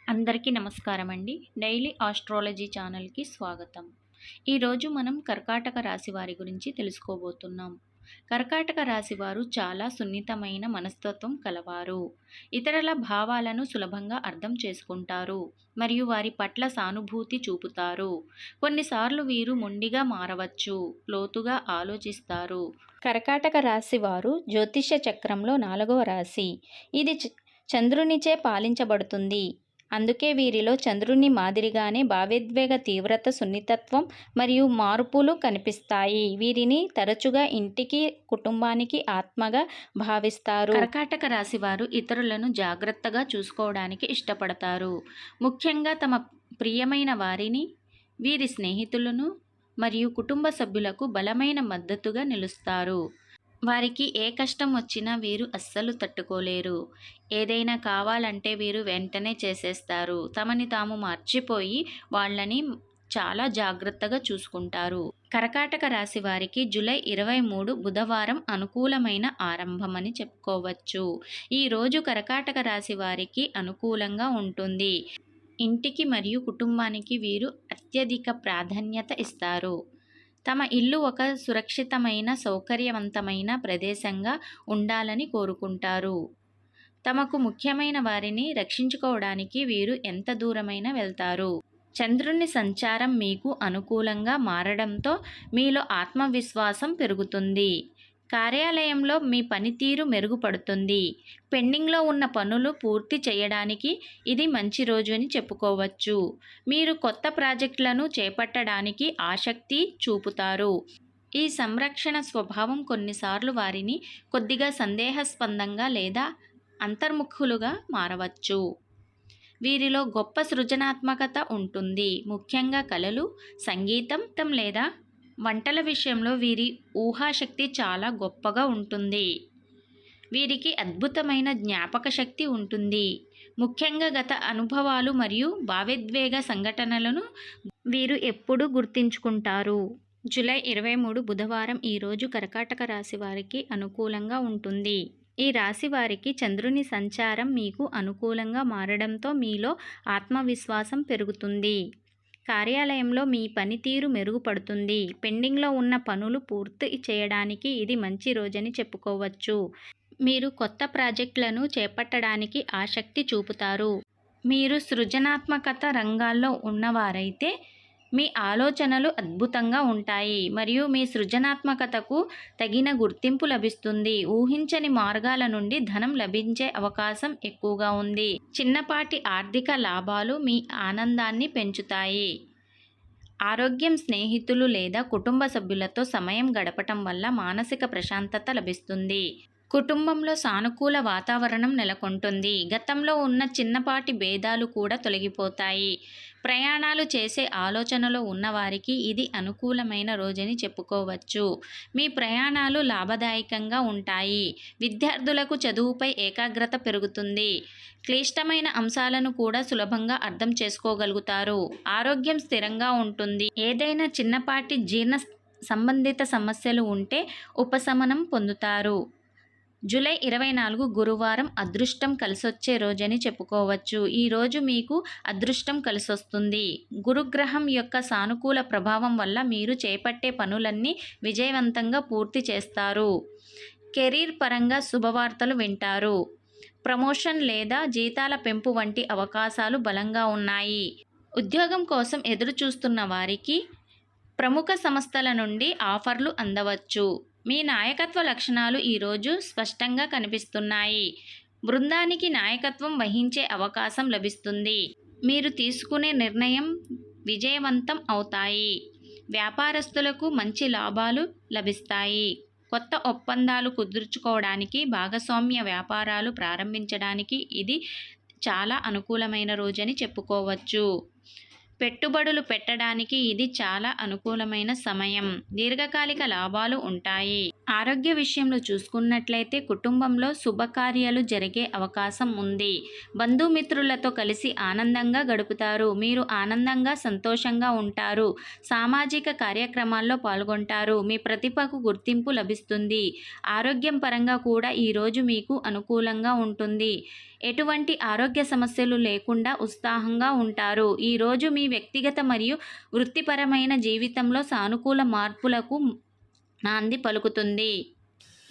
అందరికీ నమస్కారం అండి. డైలీ ఆస్ట్రాలజీ ఛానల్‌కి స్వాగతం. ఈరోజు మనం కర్కాటక రాశి వారి గురించి తెలుసుకోబోతున్నాం. కర్కాటక రాశి వారు చాలా సున్నితమైన మనస్తత్వం కలవారు. ఇతరుల భావాలను సులభంగా అర్థం చేసుకుంటారు మరియు వారి పట్ల సానుభూతి చూపుతారు. కొన్నిసార్లు వీరు మొండిగా మారవచ్చు, లోతుగా ఆలోచిస్తారు. కర్కాటక రాశి వారు జ్యోతిష్య చక్రంలో 4వ రాశి. ఇది చంద్రునిచే పాలించబడుతుంది. అందుకే వీరిలో చంద్రుని మాదిరిగానే భావోద్వేగ తీవ్రత, సున్నితత్వం మరియు మార్పులు కనిపిస్తాయి. వీరిని తరచుగా ఇంటికి, కుటుంబానికి ఆత్మగా భావిస్తారు. కర్కాటక రాశి వారు ఇతరులను జాగ్రత్తగా చూసుకోవడానికి ఇష్టపడతారు. ముఖ్యంగా తమ ప్రియమైన వారిని, వీరి స్నేహితులను మరియు కుటుంబ సభ్యులకు బలమైన మద్దతుగా నిలుస్తారు. వారికి ఏ కష్టం వచ్చినా వీరు అస్సలు తట్టుకోలేరు. ఏదైనా కావాలంటే వీరు వెంటనే చేసేస్తారు. తమని తాము మర్చిపోయి వాళ్ళని చాలా జాగ్రత్తగా చూసుకుంటారు. కర్కాటక రాశి వారికి జూలై 23 బుధవారం అనుకూలమైన ఆరంభమని చెప్పుకోవచ్చు. ఈరోజు కర్కాటక రాశి వారికి అనుకూలంగా ఉంటుంది. ఇంటికి మరియు కుటుంబానికి వీరు అత్యధిక ప్రాధాన్యత ఇస్తారు. తమ ఇల్లు ఒక సురక్షితమైన, సౌకర్యవంతమైన ప్రదేశంగా ఉండాలని కోరుకుంటారు. తమకు ముఖ్యమైన వారిని రక్షించుకోవడానికి వీరు ఎంత దూరమైనా వెళ్తారు. చంద్రుని సంచారం మీకు అనుకూలంగా మారడంతో మీలో ఆత్మవిశ్వాసం పెరుగుతుంది. కార్యాలయంలో మీ పనితీరు మెరుగుపడుతుంది. పెండింగ్లో ఉన్న పనులు పూర్తి చేయడానికి ఇది మంచి రోజు అని చెప్పుకోవచ్చు. మీరు కొత్త ప్రాజెక్టులను చేపట్టడానికి ఆసక్తి చూపుతారు. ఈ సంరక్షణ స్వభావం కొన్నిసార్లు వారిని కొద్దిగా సందేహాస్పదంగా లేదా అంతర్ముఖులుగా మారవచ్చు. వీరిలో గొప్ప సృజనాత్మకత ఉంటుంది. ముఖ్యంగా కళలు, సంగీతం లేదా వంటల విషయంలో వీరి ఊహాశక్తి చాలా గొప్పగా ఉంటుంది. వీరికి అద్భుతమైన జ్ఞాపక శక్తి ఉంటుంది. ముఖ్యంగా గత అనుభవాలు మరియు భావోద్వేగ సంఘటనలను వీరు ఎప్పుడూ గుర్తుంచుకుంటారు. జూలై 23 బుధవారం ఈరోజు కర్కాటక రాశి వారికి అనుకూలంగా ఉంటుంది. ఈ రాశి వారికి చంద్రుని సంచారం మీకు అనుకూలంగా మారడంతో మీలో ఆత్మవిశ్వాసం పెరుగుతుంది. కార్యాలయంలో మీ పనితీరు మెరుగుపడుతుంది. పెండింగ్లో ఉన్న పనులు పూర్తి చేయడానికి ఇది మంచి రోజని చెప్పుకోవచ్చు. మీరు కొత్త ప్రాజెక్టులను చేపట్టడానికి ఆసక్తి చూపుతారు. మీరు సృజనాత్మకత రంగాల్లో ఉన్నవారైతే మీ ఆలోచనలు అద్భుతంగా ఉంటాయి మరియు మీ సృజనాత్మకతకు తగిన గుర్తింపు లభిస్తుంది. ఊహించని మార్గాల నుండి ధనం లభించే అవకాశం ఎక్కువగా ఉంది. చిన్నపాటి ఆర్థిక లాభాలు మీ ఆనందాన్ని పెంచుతాయి. ఆరోగ్యం, స్నేహితులు లేదా కుటుంబ సభ్యులతో సమయం గడపటం వల్ల మానసిక ప్రశాంతత లభిస్తుంది. కుటుంబంలో సానుకూల వాతావరణం నెలకొంటుంది. గతంలో ఉన్న చిన్నపాటి భేదాలు కూడా తొలగిపోతాయి. ప్రయాణాలు చేసే ఆలోచనలో ఉన్నవారికి ఇది అనుకూలమైన రోజని చెప్పుకోవచ్చు. మీ ప్రయాణాలు లాభదాయకంగా ఉంటాయి. విద్యార్థులకు చదువుపై ఏకాగ్రత పెరుగుతుంది. క్లిష్టమైన అంశాలను కూడా సులభంగా అర్థం చేసుకోగలుగుతారు. ఆరోగ్యం స్థిరంగా ఉంటుంది. ఏదైనా చిన్నపాటి జీర్ణ సంబంధిత సమస్యలు ఉంటే ఉపశమనం పొందుతారు. జూలై 24 గురువారం అదృష్టం కలిసొచ్చే రోజని చెప్పుకోవచ్చు. ఈ రోజు మీకు అదృష్టం కలిసొస్తుంది. గురుగ్రహం యొక్క సానుకూల ప్రభావం వల్ల మీరు చేపట్టే పనులన్నీ విజయవంతంగా పూర్తి చేస్తారు. కెరీర్ పరంగా శుభవార్తలు వింటారు. ప్రమోషన్ లేదా జీతాల పెంపు వంటి అవకాశాలు బలంగా ఉన్నాయి. ఉద్యోగం కోసం ఎదురు చూస్తున్న వారికి ప్రముఖ సంస్థల నుండి ఆఫర్లు అందవచ్చు. మీ నాయకత్వ లక్షణాలు ఈరోజు స్పష్టంగా కనిపిస్తున్నాయి. బృందానికి నాయకత్వం వహించే అవకాశం లభిస్తుంది. మీరు తీసుకునే నిర్ణయం విజయవంతం అవుతాయి. వ్యాపారస్తులకు మంచి లాభాలు లభిస్తాయి. కొత్త ఒప్పందాలు కుదుర్చుకోవడానికి, భాగస్వామ్య వ్యాపారాలు ప్రారంభించడానికి ఇది చాలా అనుకూలమైన రోజని చెప్పుకోవచ్చు. పెట్టుబడులు పెట్టడానికి ఇది చాలా అనుకూలమైన సమయం. దీర్ఘకాలిక లాభాలు ఉంటాయి. ఆరోగ్య విషయంలో చూసుకున్నట్లయితే కుటుంబంలో శుభకార్యాలు జరిగే అవకాశం ఉంది. బంధుమిత్రులతో కలిసి ఆనందంగా గడుపుతారు. మీరు ఆనందంగా సంతోషంగా ఉంటారు. సామాజిక కార్యక్రమాల్లో పాల్గొంటారు. మీ ప్రతిభకు గుర్తింపు లభిస్తుంది. ఆరోగ్యం పరంగా కూడా ఈరోజు మీకు అనుకూలంగా ఉంటుంది. ఎటువంటి ఆరోగ్య సమస్యలు లేకుండా ఉత్సాహంగా ఉంటారు. ఈరోజు మీ వ్యక్తిగత మరియు వృత్తిపరమైన జీవితంలో సానుకూల మార్పులకు నాంది పలుకుతుంది.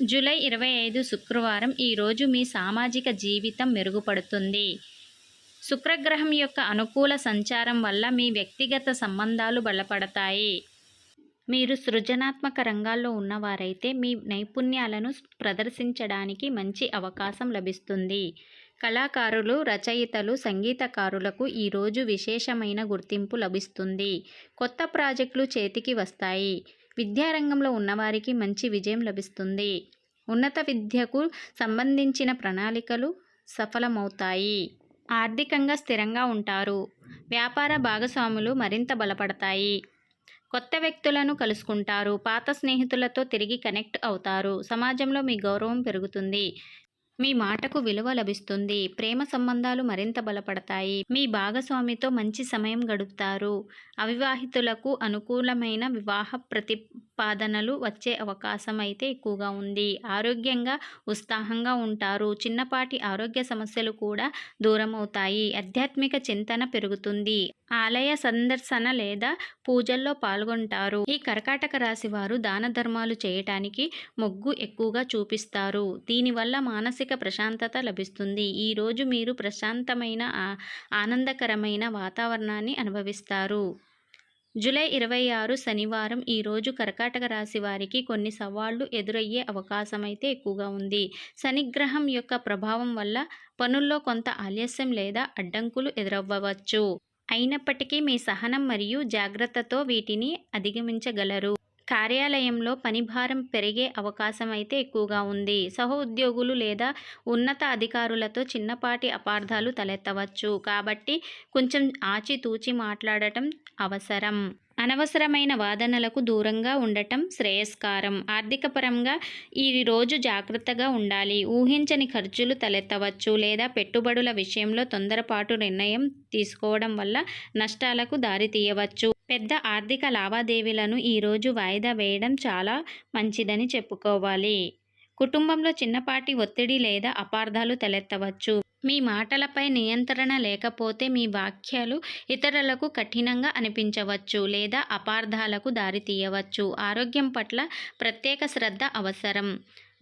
జూలై 25 శుక్రవారం ఈరోజు మీ సామాజిక జీవితం మెరుగుపడుతుంది. శుక్రగ్రహం యొక్క అనుకూల సంచారం వల్ల మీ వ్యక్తిగత సంబంధాలు బలపడతాయి. మీరు సృజనాత్మక రంగాల్లో ఉన్నవారైతే మీ నైపుణ్యాలను ప్రదర్శించడానికి మంచి అవకాశం లభిస్తుంది. కళాకారులు, రచయితలు, సంగీతకారులకు ఈరోజు విశేషమైన గుర్తింపు లభిస్తుంది. కొత్త ప్రాజెక్టులు చేతికి వస్తాయి. విద్యారంగంలో ఉన్నవారికి మంచి విజయం లభిస్తుంది. ఉన్నత విద్యకు సంబంధించిన ప్రణాళికలు సఫలమవుతాయి. ఆర్థికంగా స్థిరంగా ఉంటారు. వ్యాపార భాగస్వాములు మరింత బలపడతాయి. కొత్త వ్యక్తులను కలుసుకుంటారు. పాత స్నేహితులతో తిరిగి కనెక్ట్ అవుతారు. సమాజంలో మీ గౌరవం పెరుగుతుంది. మీ మాటకు విలువ లభిస్తుంది. ప్రేమ సంబంధాలు మరింత బలపడతాయి. మీ భాగస్వామితో మంచి సమయం గడుపుతారు. అవివాహితులకు అనుకూలమైన వివాహ ప్రతిపాదనలు వచ్చే అవకాశం అయితే ఎక్కువగా ఉంది. ఆరోగ్యంగా ఉత్సాహంగా ఉంటారు. చిన్నపాటి ఆరోగ్య సమస్యలు కూడా దూరమవుతాయి. ఆధ్యాత్మిక చింతన పెరుగుతుంది. ఆలయ సందర్శన లేదా పూజల్లో పాల్గొంటారు. ఈ కర్కాటక రాశి వారు దాన ధర్మాలు చేయటానికి మొగ్గు ఎక్కువగా చూపిస్తారు. దీనివల్ల మానసిక ప్రశాంతత లభిస్తుంది. ఈరోజు మీరు ప్రశాంతమైన ఆనందకరమైన వాతావరణాన్ని అనుభవిస్తారు. జూలై 26 శనివారం ఈరోజు కర్కాటక రాశి వారికి కొన్ని సవాళ్లు ఎదురయ్యే అవకాశం అయితే ఎక్కువగా ఉంది. శనిగ్రహం యొక్క ప్రభావం వల్ల పనుల్లో కొంత ఆలస్యం లేదా అడ్డంకులు ఎదురవ్వవచ్చు. అయినప్పటికీ మీ సహనం మరియు జాగ్రత్తతో వీటిని అధిగమించగలరు. కార్యాలయంలో పనిభారం పెరిగే అవకాశం అయితే ఎక్కువగా ఉంది. సహోద్యోగులు లేదా ఉన్నత అధికారులతో చిన్నపాటి అపార్థాలు తలెత్తవచ్చు. కాబట్టి కొంచెం ఆచితూచి మాట్లాడటం అవసరం. అనవసరమైన వాదనలకు దూరంగా ఉండటం శ్రేయస్కరం. ఆర్థికపరంగా ఈ రోజు జాగ్రత్తగా ఉండాలి. ఊహించని ఖర్చులు తలెత్తవచ్చు లేదా పెట్టుబడుల విషయంలో తొందరపాటు నిర్ణయం తీసుకోవడం వల్ల నష్టాలకు దారితీయవచ్చు. పెద్ద ఆర్థిక లావాదేవీలను ఈరోజు వాయిదా వేయడం చాలా మంచిదని చెప్పుకోవాలి. కుటుంబంలో చిన్నపాటి ఒత్తిడి లేదా అపార్థాలు తలెత్తవచ్చు. మీ మాటలపై నియంత్రణ లేకపోతే మీ వ్యాఖ్యలు ఇతరులకు కఠినంగా అనిపించవచ్చు లేదా అపార్థాలకు దారితీయవచ్చు. ఆరోగ్యం పట్ల ప్రత్యేక శ్రద్ధ అవసరం.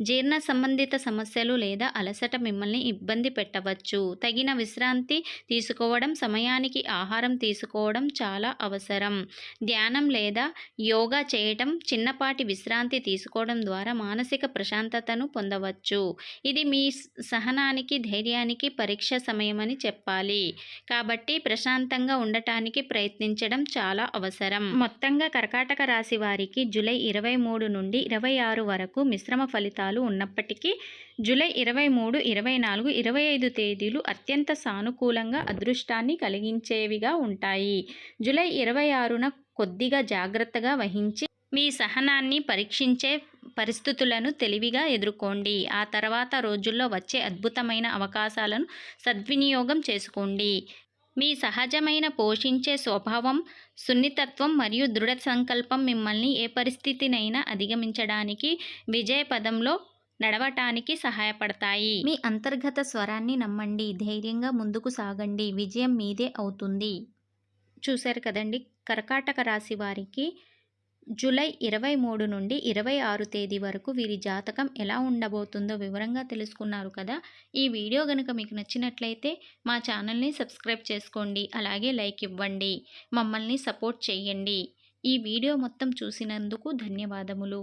జీర్ణ సంబంధిత సమస్యలు లేదా అలసట మిమ్మల్ని ఇబ్బంది పెట్టవచ్చు. తగిన విశ్రాంతి తీసుకోవడం, సమయానికి ఆహారం తీసుకోవడం చాలా అవసరం. ధ్యానం లేదా యోగా చేయటం, చిన్నపాటి విశ్రాంతి తీసుకోవడం ద్వారా మానసిక ప్రశాంతతను పొందవచ్చు. ఇది మీ సహనానికి, ధైర్యానికి పరీక్ష సమయమని చెప్పాలి. కాబట్టి ప్రశాంతంగా ఉండటానికి ప్రయత్నించడం చాలా అవసరం. మొత్తంగా కర్కాటక రాశి వారికి జూలై 23 నుండి 26 వరకు మిశ్రమ ఫలితాలు ఉన్నప్పటికీ జూలై 23, 24, 25 తేదీలు అత్యంత సానుకూలంగా అదృష్టాన్ని కలిగించేవిగా ఉంటాయి. జూలై 26న కొద్దిగా జాగ్రత్తగా వహించి మీ సహనాన్ని పరీక్షించే పరిస్థితులను తెలివిగా ఎదుర్కోండి. ఆ తర్వాత రోజుల్లో వచ్చే అద్భుతమైన అవకాశాలను సద్వినియోగం చేసుకోండి. మీ సహజమైన పోషించే స్వభావం, సున్నితత్వం మరియు దృఢ సంకల్పం మిమ్మల్ని ఏ పరిస్థితినైనా అధిగమించడానికి, విజయ పదంలో నడవటానికి సహాయపడతాయి. మీ అంతర్గత స్వరాన్ని నమ్మండి. ధైర్యంగా ముందుకు సాగండి. విజయం మీదే అవుతుంది. చూశారు కదండి, కర్కాటక రాశి వారికి జూలై 23 నుండి 26 తేదీ వరకు వీరి జాతకం ఎలా ఉండబోతుందో వివరంగా తెలుసుకున్నారు కదా. ఈ వీడియో కనుక మీకు నచ్చినట్లయితే మా ఛానల్ని సబ్స్క్రైబ్ చేసుకోండి. అలాగే లైక్ ఇవ్వండి. మమ్మల్ని సపోర్ట్ చేయండి. ఈ వీడియో మొత్తం చూసినందుకు ధన్యవాదములు.